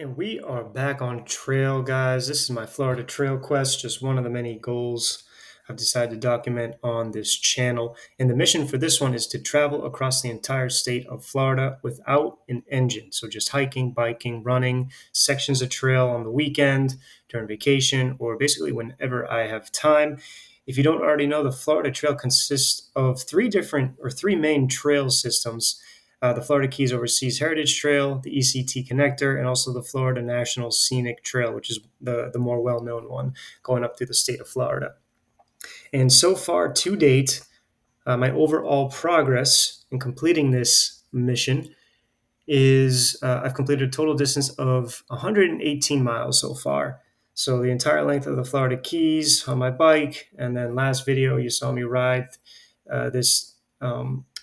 And we are back on trail, guys. This is my Florida Trail Quest, just one of the many goals I've decided to document on this channel. And the mission for this one is to travel across the entire state of Florida without an engine. So just hiking, biking, running, sections of trail on the weekend, during vacation, or basically whenever I have time. If you don't already know, the Florida Trail consists of three main trail systems. The Florida Keys Overseas Heritage Trail, the ECT Connector, and also the Florida National Scenic Trail, which is the more well-known one going up through the state of Florida. And so far to date, my overall progress in completing this mission is I've completed a total distance of 118 miles so far. So the entire length of the Florida Keys on my bike, and then last video you saw me ride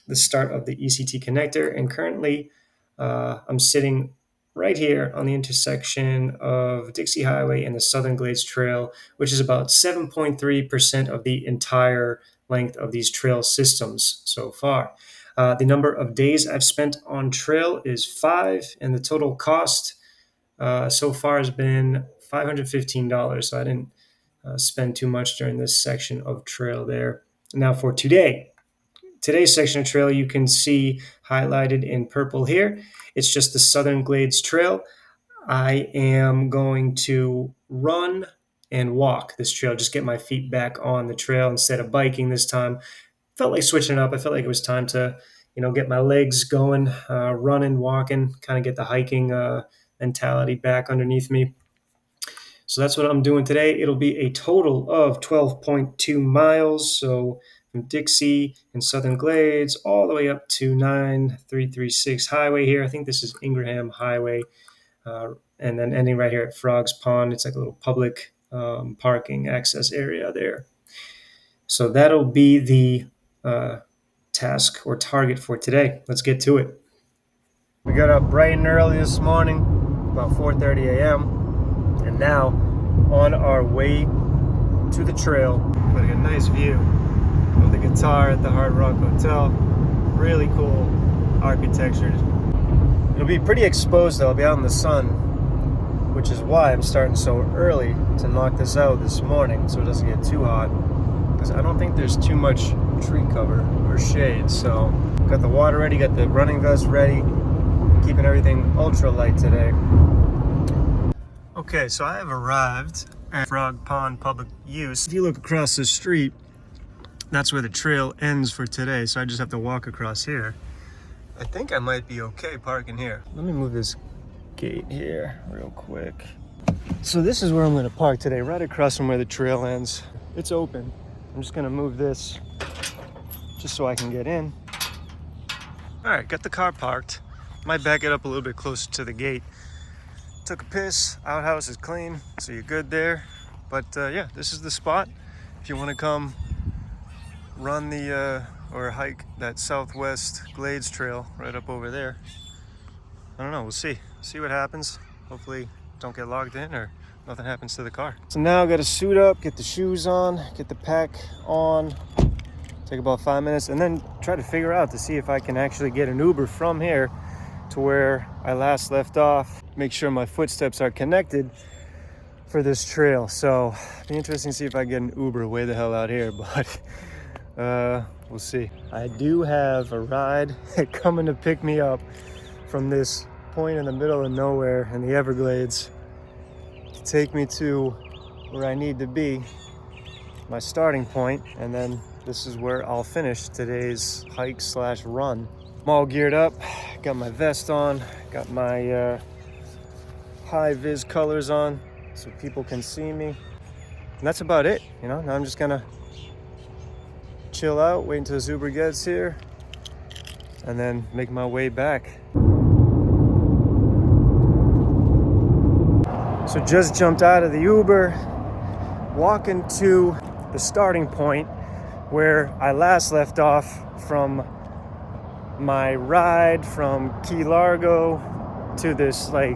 the start of the ECT connector, and currently I'm sitting right here on the intersection of Dixie Highway and the Southern Glades Trail, which is about 7.3% of the entire length of these trail systems so far. The number of days I've spent on trail is 5, and the total cost so far has been $515. So I didn't spend too much during this section of trail there. Now for today's section of trail, you can see highlighted in purple here. It's just the Southern Glades Trail. I am going to run and walk this trail, just get my feet back on the trail instead of biking this time. Felt like switching it up. I felt like it was time to, get my legs going, running, walking, kind of get the hiking mentality back underneath me. So that's what I'm doing today. It'll be a total of 12.2 miles. So from Dixie and Southern Glades all the way up to 9336 Highway here. I think this is Ingraham Highway. And then ending right here at Frogs Pond. It's like a little public parking access area there. So that'll be the task or target for today. Let's get to it. We got up bright and early this morning, about 4:30 a.m. And now on our way to the trail. Got a nice view of the guitar at the Hard Rock Hotel. Really cool architecture. It'll be pretty exposed though. I'll be out in the sun, which is why I'm starting so early to knock this out this morning so it doesn't get too hot, because I don't think there's too much tree cover or shade. So got the water ready, got the running vest ready, keeping everything ultra light today. Okay, so I have arrived at Frog Pond Public Use. If you look across the street, that's where the trail ends for today, so I just have to walk across here. I think I might be okay parking here. Let me move this gate here real quick. So this is where I'm gonna park today, right across from where the trail ends. It's open. I'm just gonna move this just so I can get in. All right, got the car parked. Might back it up a little bit closer to the gate. Took a piss, outhouse is clean, so you're good there. But yeah, this is the spot. If you wanna come run or hike that Southwest Glades Trail right up over there. I don't know, we'll see what happens. Hopefully don't get logged in or nothing happens to the car. So now I gotta suit up, get the shoes on, get the pack on, take about 5 minutes, and then try to figure out to see if I can actually get an Uber from here to where I last left off. Make sure my footsteps are connected for this trail. So it'll be interesting to see if I get an Uber way the hell out here, but we'll see. I do have a ride coming to pick me up from this point in the middle of nowhere in the Everglades to take me to where I need to be, my starting point, and then this is where I'll finish today's hike/run. I'm all geared up, got my vest on, got my high-vis colors on so people can see me. And that's about it, Now I'm just gonna chill out, wait until this Uber gets here, and then make my way back. So just jumped out of the Uber, walking to the starting point where I last left off from my ride from Key Largo to this, I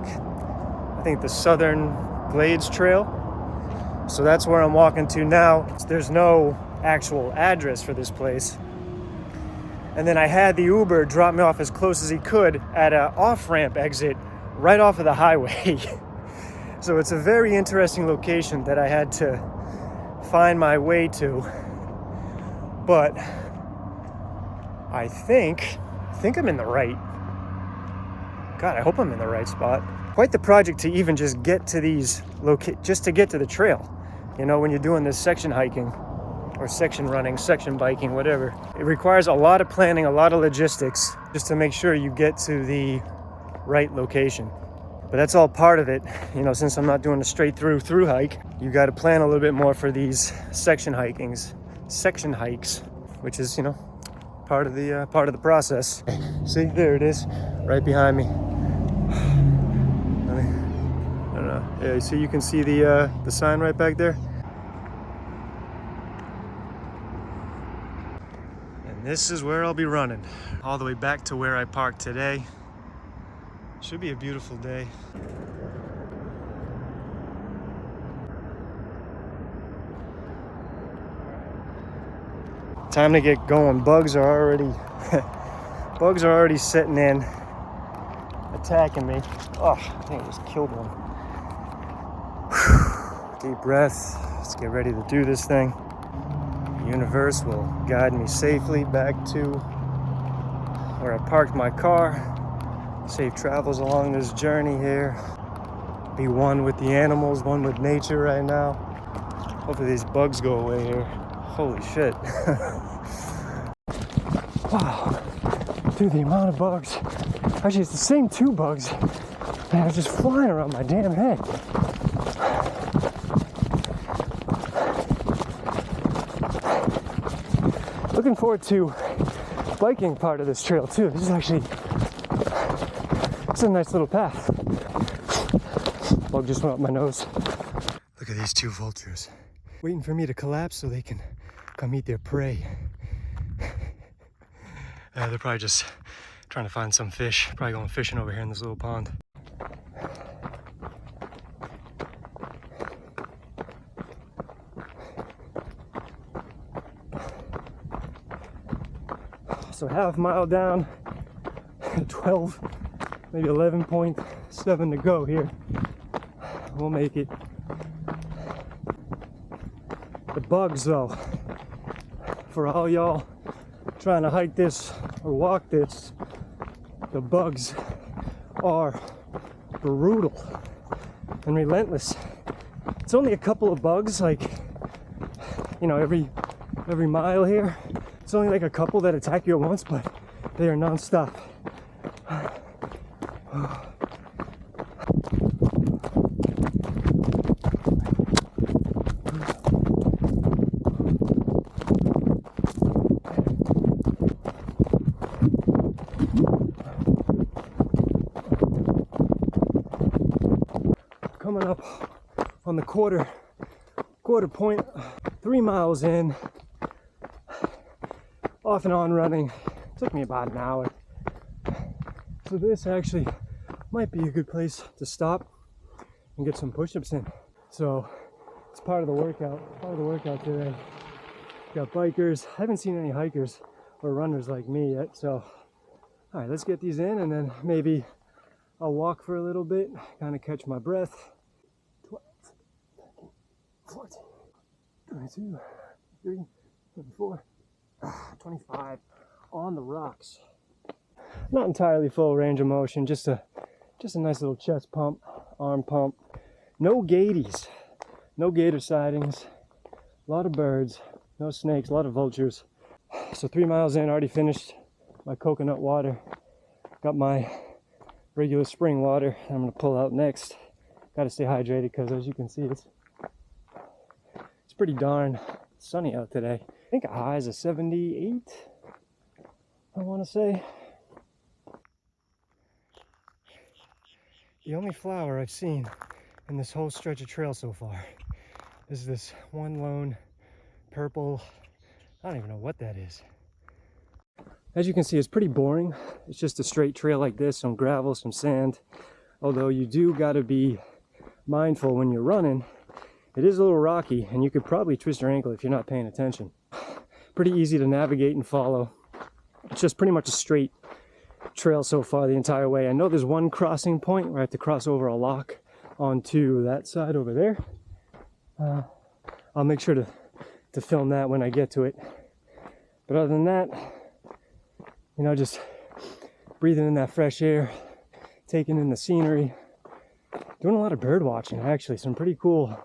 think the Southern Glades Trail. So that's where I'm walking to now. There's no actual address for this place. And then I had the Uber drop me off as close as he could at an off-ramp exit right off of the highway. So it's a very interesting location that I had to find my way to. But I think I'm in the right. God, I hope I'm in the right spot. Quite the project to even just get to these just to get to the trail. You know, when you're doing this section hiking or section running, section biking, whatever, it requires a lot of planning, a lot of logistics just to make sure you get to the right location. But that's all part of it. You know, since I'm not doing a straight through hike, you got to plan a little bit more for these section hikes, which is, you know, part of the process. See, there it is, right behind me. I don't know. Yeah, you see, you can see the sign right back there. And this is where I'll be running, all the way back to where I parked today. Should be a beautiful day. Time to get going. Bugs are already sitting in, attacking me. Oh, I think I just killed one. Deep breath. Let's get ready to do this thing. The universe will guide me safely back to where I parked my car. Safe travels along this journey here. Be one with the animals, one with nature right now. Hopefully these bugs go away here. Holy shit. Wow. Dude, the amount of bugs. Actually, it's the same two bugs that are just flying around my damn head. Looking forward to biking part of this trail too. This is actually, it's a nice little path. Bug just went up my nose. Look at these two vultures, waiting for me to collapse so they can come eat their prey. They're probably just trying to find some fish. Probably going fishing over here in this little pond. So half mile down, 12, maybe 11.7 to go here. We'll make it. The bugs though, for all y'all trying to hike this or walk this, the bugs are brutal and relentless. It's only a couple of bugs, like, you know, every mile here. It's only like a couple that attack you at once, but they are non-stop. Coming up on the quarter point, 3 miles in, off and on running. Took me about an hour. So this actually might be a good place to stop and get some push-ups in. So it's part of the workout today. Got bikers. I haven't seen any hikers or runners like me yet. So all right, let's get these in and then maybe I'll walk for a little bit, kind of catch my breath. 12, 13, 14, 22, 23, 24, 25 on the rocks. Not entirely full range of motion, just a nice little chest pump, arm pump. No gaties, no gator sightings, a lot of birds, no snakes, a lot of vultures. So 3 miles in, already finished my coconut water. Got my regular spring water I'm gonna pull out next. Got to stay hydrated because as you can see, it's pretty darn sunny out today. I think a high is a 78, I want to say. The only flower I've seen in this whole stretch of trail so far is this one lone purple, I don't even know what that is. As you can see, it's pretty boring. It's just a straight trail like this, some gravel, some sand. Although you do got to be mindful when you're running. It is a little rocky and you could probably twist your ankle if you're not paying attention. Pretty easy to navigate and follow. It's just pretty much a straight trail so far the entire way. I know there's one crossing point where I have to cross over a lock onto that side over there. I'll make sure to film that when I get to it. But other than that, you know, just breathing in that fresh air, taking in the scenery, doing a lot of bird watching actually. Some pretty cool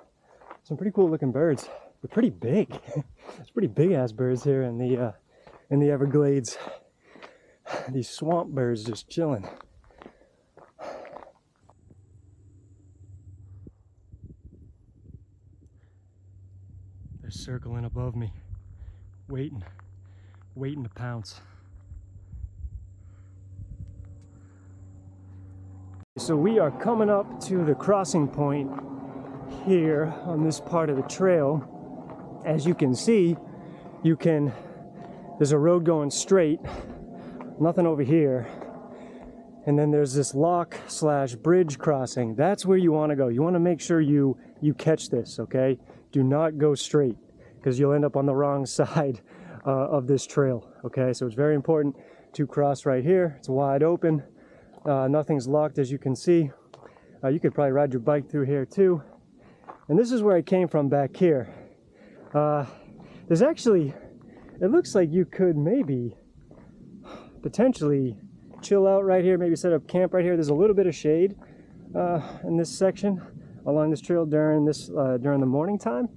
looking birds. They're pretty big. It's pretty big ass birds here in the Everglades. These swamp birds just chilling. They're circling above me, waiting to pounce. So we are coming up to the crossing point here on this part of the trail. As you can see, there's a road going straight, nothing over here. And then there's this lock / bridge crossing. That's where you want to go. You want to make sure you catch this, okay? Do not go straight, because you'll end up on the wrong side of this trail, okay? So it's very important to cross right here. It's wide open. Nothing's locked, as you can see. You could probably ride your bike through here too. And this is where I came from back here. There's actually, it looks like you could maybe potentially chill out right here, maybe set up camp right here. There's a little bit of shade in this section along this trail during the morning time,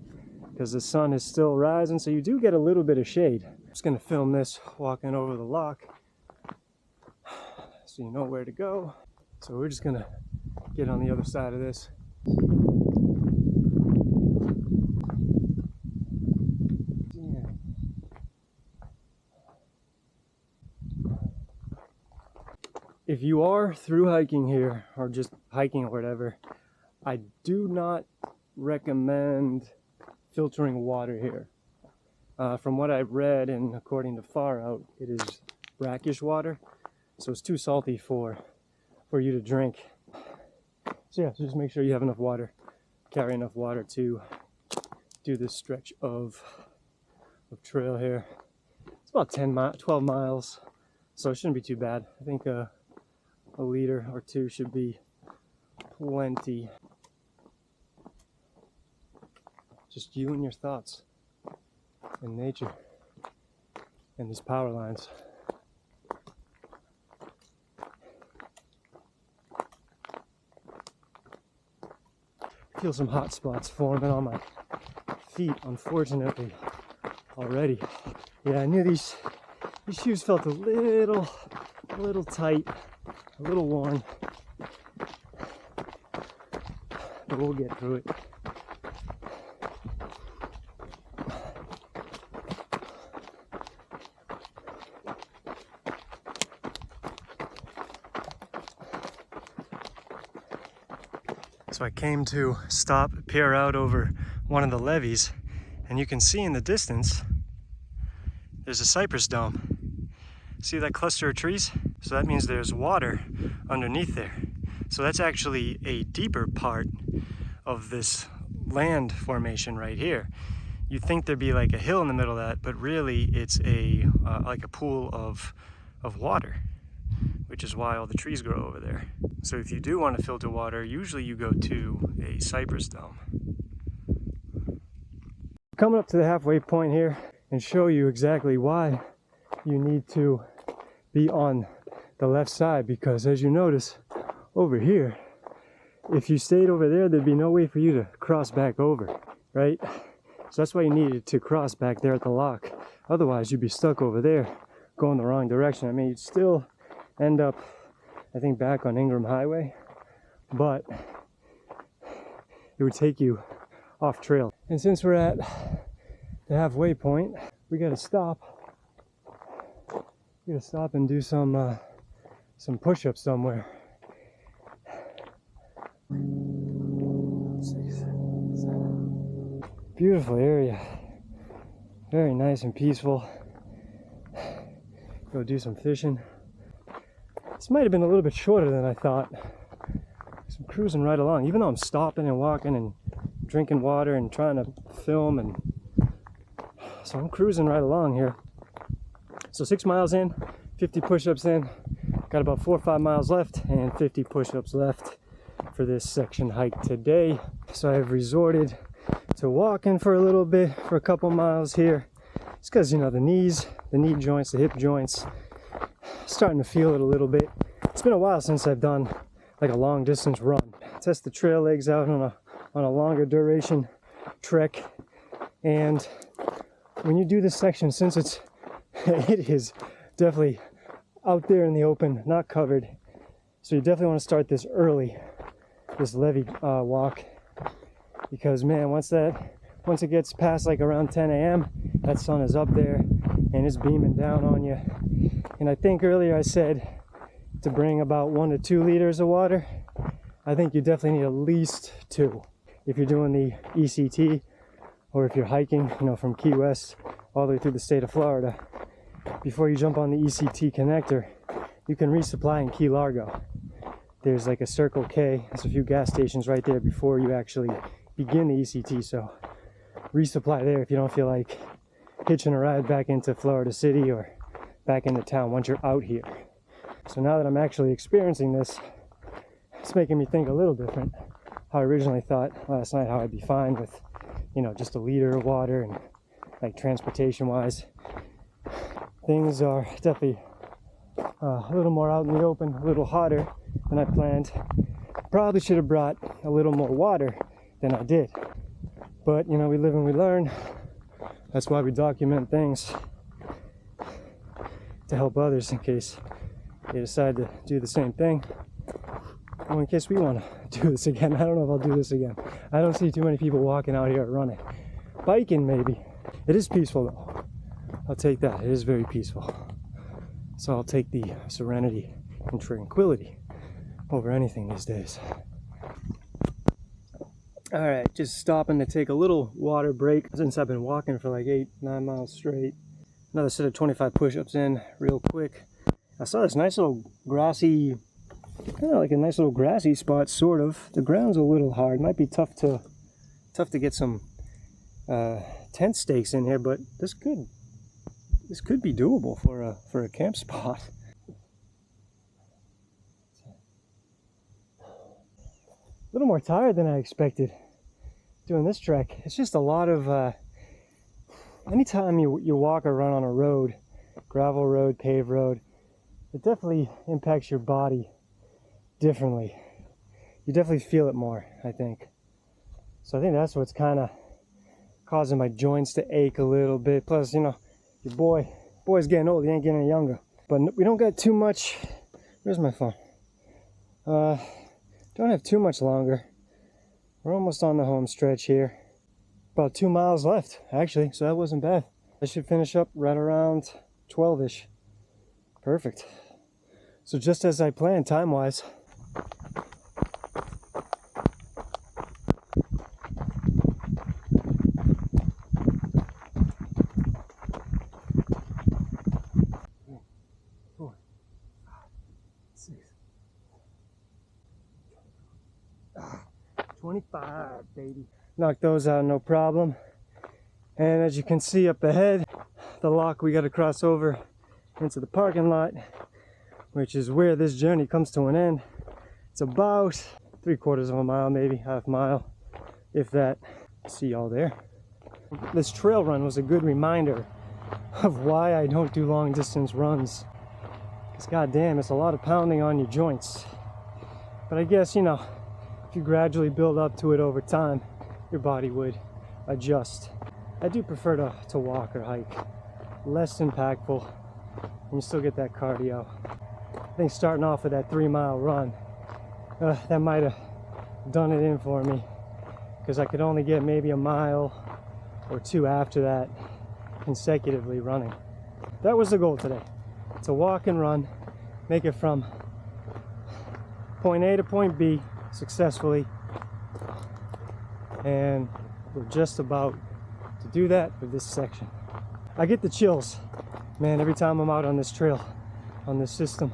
because the sun is still rising, so you do get a little bit of shade. I'm just gonna film this walking over the lock so you know where to go. So we're just gonna get on the other side of this. If you are through hiking here, or just hiking or whatever, I do not recommend filtering water here. From what I've read, and according to Far Out, it is brackish water, so it's too salty for you to drink. So yeah, so just make sure you have enough water, carry enough water to do this stretch of trail here. It's about 12 miles, so it shouldn't be too bad. I think a liter or two should be plenty. Just you and your thoughts and nature and these power lines. I feel some hot spots forming on my feet, unfortunately, already. Yeah, I knew these shoes felt a little tight, a little worn, but we'll get through it. So I came to stop, peer out over one of the levees, and you can see in the distance there's a cypress dome. See that cluster of trees? So that means there's water underneath there. So that's actually a deeper part of this land formation right here. You'd think there'd be like a hill in the middle of that, but really it's like a pool of water, which is why all the trees grow over there. So if you do want to filter water, usually you go to a cypress dome. Coming up to the halfway point here and show you exactly why you need to be on the left side, because as you notice over here, if you stayed over there, there'd be no way for you to cross back over, right? So that's why you needed to cross back there at the lock. Otherwise you'd be stuck over there going the wrong direction. I mean, you'd still end up, I think, back on Ingram Highway, but it would take you off trail. And since we're at the halfway point, we gotta stop. We gotta stop and do some push-ups somewhere. Beautiful area, very nice and peaceful. Go do some fishing. This might have been a little bit shorter than I thought. I'm cruising right along, even though I'm stopping and walking and drinking water and trying to film, and so I'm cruising right along here. So 6 miles in, 50 push-ups in, Got about 4 or 5 miles left and 50 push-ups left for this section hike today. So I've resorted to walking for a little bit for a couple miles here. It's because, you know, the knees, the knee joints, the hip joints, starting to feel it a little bit. It's been a while since I've done like a long distance run. Test the trail legs out on a longer duration trek. And when you do this section, since it is definitely out there in the open, not covered, so you definitely want to start this early, this levee walk, because man, once it gets past like around 10 a.m., that sun is up there and it's beaming down on you. And I think earlier I said to bring about 1 to 2 liters of water. I think you definitely need at least 2 if you're doing the ECT, or if you're hiking, you know, from Key West all the way through the state of Florida. Before you jump on the ECT connector, you can resupply in Key Largo. There's like a Circle K, there's a few gas stations right there before you actually begin the ECT, so resupply there if you don't feel like hitching a ride back into Florida City or back into town once you're out here. So now that I'm actually experiencing this, it's making me think a little different. How I originally thought last night how I'd be fine with, you know, just a liter of water, and like transportation wise, things are definitely a little more out in the open, a little hotter than I planned. Probably should have brought a little more water than I did, but you know, we live and we learn. That's why we document things, to help others in case they decide to do the same thing, or in case we want to do this again. I don't know if I'll do this again. I don't see too many people walking out here running. Biking maybe. It is peaceful though. I'll take that. It is very peaceful. So I'll take the serenity and tranquility over anything these days. Alright, just stopping to take a little water break since I've been walking for like 8-9 miles straight. Another set of 25 push-ups in real quick. I saw this nice little grassy, kind of like a nice little grassy spot, sort of. The ground's a little hard. Might be tough to get some tent stakes in here, but this could be doable for a camp spot. A little more tired than I expected doing this trek. It's just a lot of anytime you walk or run on a road, gravel road, paved road, it definitely impacts your body differently. You definitely feel it more, I think. So I think that's what's kind of causing my joints to ache a little bit. Plus, you know, your boy's getting old, he ain't getting any younger. But we don't got too much. Where's my phone? Don't have too much longer. We're almost on the home stretch here. About 2 miles left, actually, so that wasn't bad. I should finish up right around 12-ish. Perfect. So just as I planned, time-wise. Four, 5, 6, 25, baby. Knock those out, no problem. And as you can see up ahead, the lock we got to cross over into the parking lot, which is where this journey comes to an end. It's about 3/4 of a mile, maybe half mile, if that. See y'all there. This trail run was a good reminder of why I don't do long distance runs. Because goddamn, it's a lot of pounding on your joints. But I guess, you know, if you gradually build up to it over time, your body would adjust. I do prefer to walk or hike. Less impactful, and you still get that cardio. I think starting off with that 3-mile run, that might have done it in for me, because I could only get maybe a mile or 2 after that consecutively running. That was the goal today, to walk and run, make it from point A to point B successfully, and we're just about to do that for this section. I get the chills, man, every time I'm out on this trail, on this system,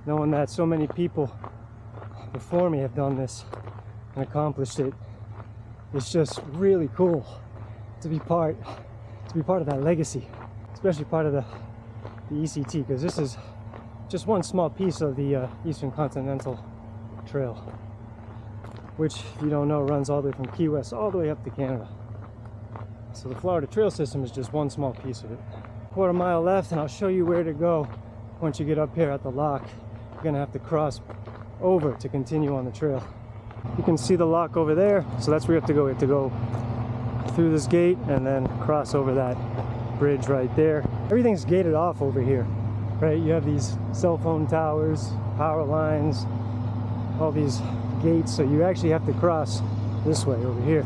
knowing that so many people before me have done this and accomplished it. It's just really cool to be part of that legacy, especially part of the ECT, because this is just one small piece of the Eastern Continental Trail, which, if you don't know, runs all the way from Key West all the way up to Canada. So the Florida Trail System is just one small piece of it. Quarter mile left, and I'll show you where to go once you get up here at the lock. You're gonna have to cross over to continue on the trail. You can see the lock over there, so that's where you have to go. You have to go through this gate and then cross over that bridge right there. Everything's gated off over here, right? You have these cell phone towers, power lines, all these gates, so you actually have to cross this way over here.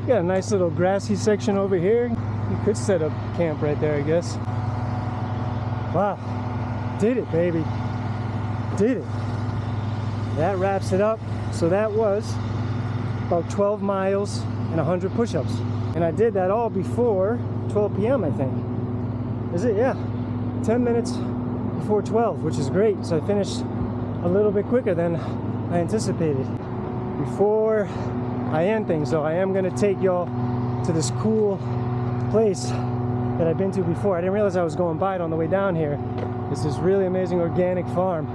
Got a nice little grassy section over here. You could set up camp right there, I guess. Wow, did it, baby, did it. That wraps it up. So that was about 12 miles and 100 push-ups. And I did that all before 12 p.m. I think. Is it? Yeah, 10 minutes before 12, which is great. So I finished a little bit quicker than I anticipated. Before I end things though, I am gonna take y'all to this cool place that I've been to before. I didn't realize I was going by it on the way down here. It's this really amazing organic farm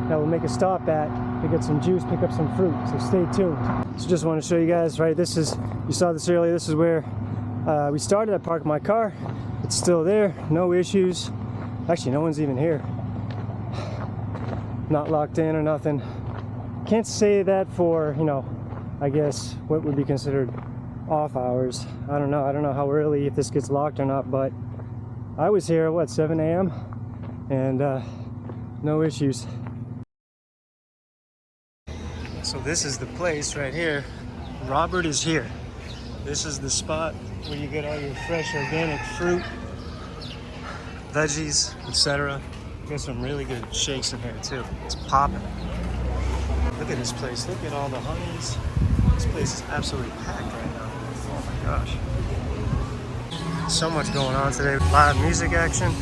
that we'll make a stop at to get some juice, pick up some fruit, so stay tuned. So just want to show you guys, right, this is, you saw this earlier, this is where we started. I parked my car, it's still there, no issues. Actually, no one's even here. Not locked in or nothing. Can't say that for, you know, I guess what would be considered off hours. I don't know how early, if this gets locked or not, but I was here at what, 7 a.m. and no issues. So this is the place right here. Robert is here. This is the spot where you get all your fresh organic fruit, veggies, etc. Get some really good shakes in here too. It's popping. Look at this place. Look at all the honeys. This place is absolutely packed right now. Oh my gosh. So much going on today. Live music action.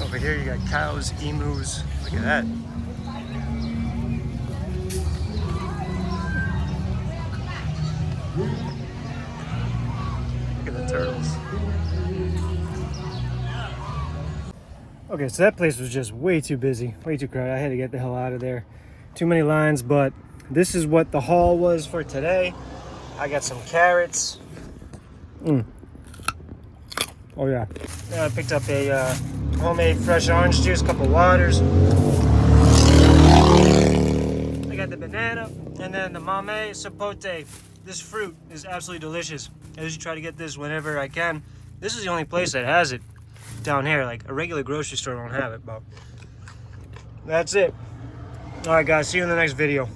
Over here you got cows, emus. Look at that. Look at the turtles. Okay, so that place was just way too busy, way too crowded. I had to get the hell out of there. Too many lines, but this is what the haul was for today. I got some carrots. Oh yeah. Then I picked up a homemade fresh orange juice, a couple waters. I got the banana, and then the mame sapote. This fruit is absolutely delicious. I usually try to get this whenever I can. This is the only place that has it down here. Like a regular grocery store don't have it, but that's it. All right, guys, see you in the next video.